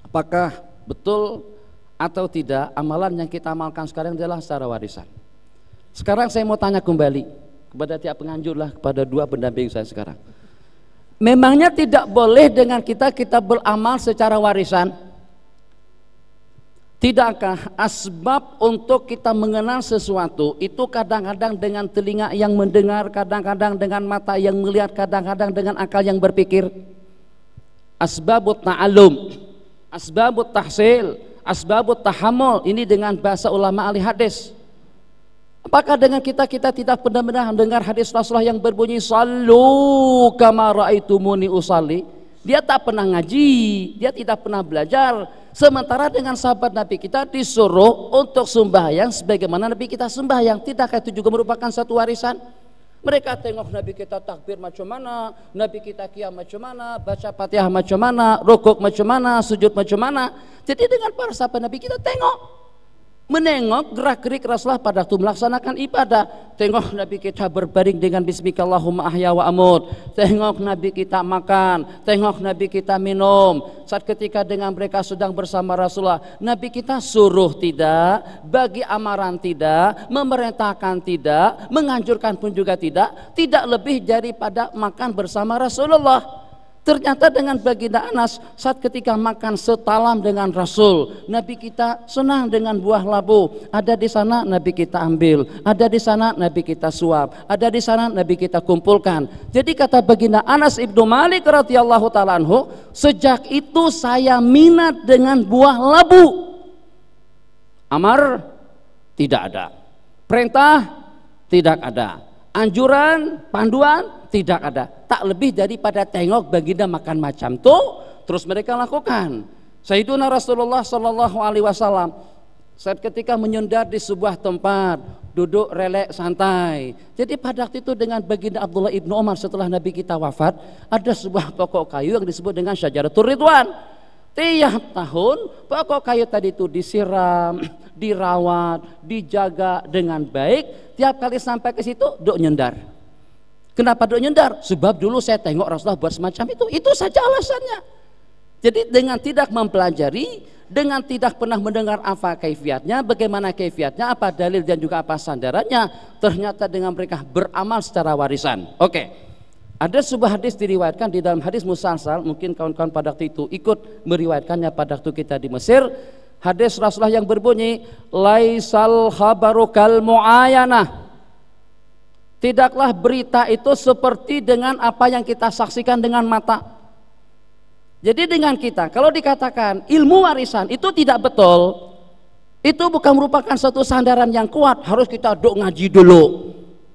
Apakah betul atau tidak amalan yang kita amalkan sekarang adalah secara warisan? Sekarang saya mau tanya kembali kepada tiap penganjur lah, kepada dua pendamping saya sekarang. Memangnya tidak boleh dengan kita beramal secara warisan? Tidakkah asbab untuk kita mengenal sesuatu itu kadang-kadang dengan telinga yang mendengar, kadang-kadang dengan mata yang melihat, kadang-kadang dengan akal yang berpikir? Asbabut ta'allum, asbabut tahsil, asbabut tahammul, ini dengan bahasa ulama ahli hadis. Apakah dengan kita tidak benar-benar mendengar hadis Rasulullah yang berbunyi sallu kama raaitumuni usalli? Dia tak pernah ngaji, dia tidak pernah belajar. Sementara dengan sahabat Nabi kita disuruh untuk sembahyang sebagaimana Nabi kita sembahyang. Tidakkah itu juga merupakan satu warisan? Mereka tengok Nabi kita takbir macam mana, Nabi kita qiyam macam mana, baca Fatihah macam mana, rukuk macam mana, sujud macam mana. Jadi dengan para sahabat Nabi kita menengok gerak-gerik Rasulullah pada waktu melaksanakan ibadah. Tengok Nabi kita berbaring dengan bismikallahumma ahya wa amut. Tengok Nabi kita makan, tengok Nabi kita minum. Saat ketika dengan mereka sedang bersama Rasulullah, Nabi kita suruh tidak, bagi amaran tidak, memerintahkan tidak, menganjurkan pun juga tidak lebih daripada makan bersama Rasulullah. Ternyata dengan baginda Anas saat ketika makan setalam dengan Rasul, Nabi kita senang dengan buah labu. Ada di sana Nabi kita ambil, ada di sana Nabi kita suap, ada di sana Nabi kita kumpulkan. Jadi kata baginda Anas ibnu Malik radhiyallahu taala anhu, sejak itu saya minat dengan buah labu. Amar tidak ada, perintah tidak ada, anjuran, panduan tidak ada. Tak lebih daripada tengok baginda makan macam tu, terus mereka lakukan. Sayyiduna Rasulullah sallallahu alaihi wasallam saat ketika menyendar di sebuah tempat, duduk relek santai. Jadi pada waktu itu dengan baginda Abdullah ibnu Umar setelah Nabi kita wafat, ada sebuah pokok kayu yang disebut dengan Syajaratul Ridwan. Tiap tahun pokok kayu tadi itu disiram, dirawat, dijaga dengan baik. Tiap kali sampai ke situ duk nyendar. Kenapa duk nyendar? Sebab dulu saya tengok Rasulullah buat semacam itu. Itu saja alasannya. Jadi dengan tidak mempelajari, dengan tidak pernah mendengar apa kaifiatnya, bagaimana kaifiatnya, apa dalil dan juga apa sandarannya, ternyata dengan mereka beramal secara warisan. Oke. Ada sebuah hadis diriwayatkan di dalam hadis musalsal, mungkin kawan-kawan pada waktu itu ikut meriwayatkannya pada waktu kita di Mesir. Hadis Rasulullah yang berbunyi, laisal khabaru kal muayanah. Tidaklah berita itu seperti dengan apa yang kita saksikan dengan mata. Jadi dengan kita, kalau dikatakan ilmu warisan itu tidak betul, itu bukan merupakan satu sandaran yang kuat. Harus kita duk ngaji dulu,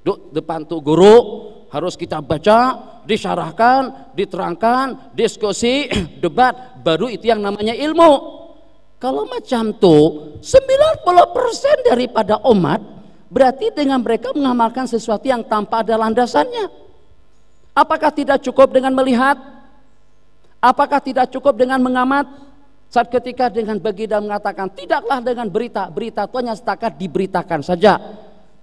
duk depan tu guru, harus kita baca, disyarahkan, diterangkan, diskusi, debat, baru itu yang namanya ilmu. Kalau macam tuh 90% daripada umat berarti dengan mereka mengamalkan sesuatu yang tanpa ada landasannya. Apakah tidak cukup dengan melihat? Apakah tidak cukup dengan mengamat? Saat ketika dengan baginda mengatakan tidaklah dengan berita, berita itu hanya setakat diberitakan saja,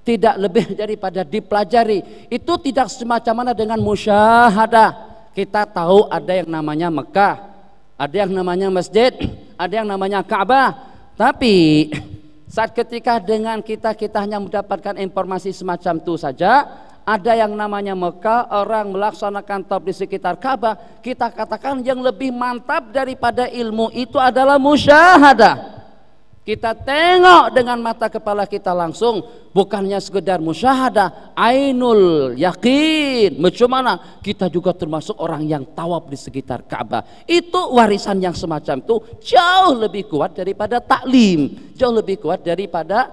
tidak lebih daripada dipelajari. Itu tidak semacam mana dengan musyahadah. Kita tahu ada yang namanya Mekah, ada yang namanya masjid, ada yang namanya Ka'bah, tapi saat ketika dengan kita hanya mendapatkan informasi semacam itu saja, ada yang namanya Mekah, orang melaksanakan tawaf di sekitar Ka'bah, kita katakan yang lebih mantap daripada ilmu itu adalah musyahadah. Kita tengok dengan mata kepala kita langsung, bukannya sekedar musyahadah, ainul yakin. Macam mana? Kita juga termasuk orang yang tawaf di sekitar Ka'bah. Itu warisan yang semacam itu jauh lebih kuat daripada taklim, jauh lebih kuat daripada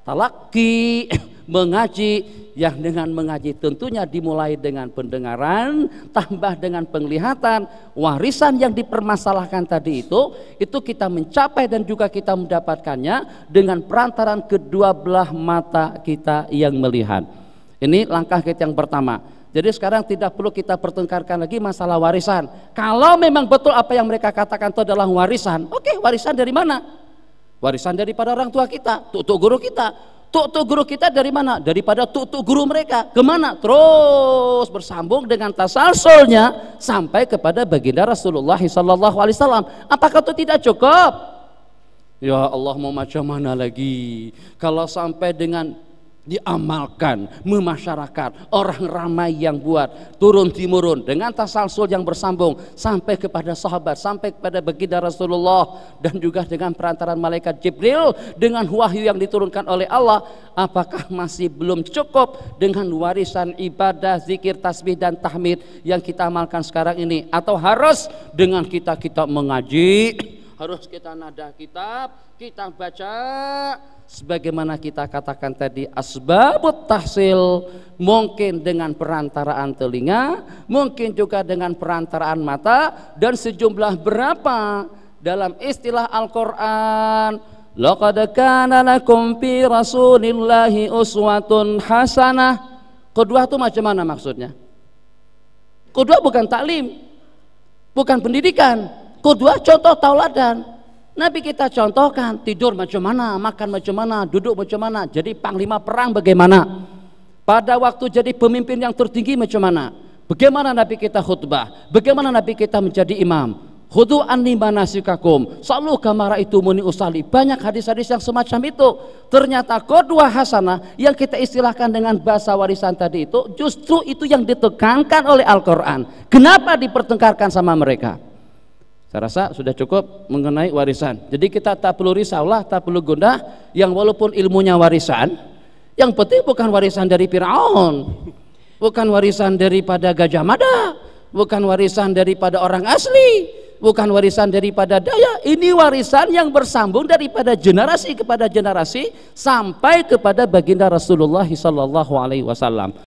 talaki, mengaji. Yang dengan mengaji tentunya dimulai dengan pendengaran, tambah dengan penglihatan. Warisan yang dipermasalahkan tadi itu kita mencapai dan juga kita mendapatkannya dengan perantaran kedua belah mata kita yang melihat. Ini langkah kita yang pertama. Jadi sekarang tidak perlu kita pertengkarkan lagi masalah warisan. Kalau memang betul apa yang mereka katakan itu adalah warisan, oke, warisan dari mana? Warisan daripada orang tua kita, tutuk guru kita. Tuk guru kita dari mana? Daripada tuk guru mereka. Kemana? Terus bersambung dengan tasalsulnya sampai kepada baginda Rasulullah SAW. Apakah itu tidak cukup? Ya Allah, mau macam mana lagi? Kalau sampai dengan diamalkan, memasyarakat, orang ramai yang buat turun timurun dengan tasalsul yang bersambung sampai kepada sahabat, sampai kepada baginda Rasulullah, dan juga dengan perantaran malaikat Jibril dengan wahyu yang diturunkan oleh Allah, apakah masih belum cukup dengan warisan ibadah, zikir, tasbih dan tahmid yang kita amalkan sekarang ini? Atau harus dengan kita mengaji, harus kita nadah kitab, kita baca sebagaimana kita katakan tadi, asbabut tahsil, mungkin dengan perantaraan telinga, mungkin juga dengan perantaraan mata, dan sejumlah berapa dalam istilah Al-Quran, laqad kana lakum fi rasulillahi uswatun hasanah. Kedua itu macam mana maksudnya? Kedua bukan taklim, bukan pendidikan. Kedua contoh tauladan. Nabi kita contohkan tidur macam mana, makan macam mana, duduk macam mana, jadi panglima perang bagaimana, pada waktu jadi pemimpin yang tertinggi macam mana, bagaimana Nabi kita khutbah, bagaimana Nabi kita menjadi imam. Khudu anni manasikakum sallu kama ra'aitumuni usalli. Banyak hadis-hadis yang semacam itu. Ternyata qudwah hasanah yang kita istilahkan dengan bahasa warisan tadi itu, justru itu yang ditekankan oleh Al-Quran. Kenapa dipertengkarkan sama mereka? Saya rasa sudah cukup mengenai warisan. Jadi kita tak perlu risaulah, tak perlu gundah. Yang walaupun ilmunya warisan, yang penting bukan warisan dari Fir'aun, bukan warisan daripada Gajah Mada, bukan warisan daripada orang asli, bukan warisan daripada daya. Ini warisan yang bersambung daripada generasi kepada generasi sampai kepada baginda Rasulullah SAW.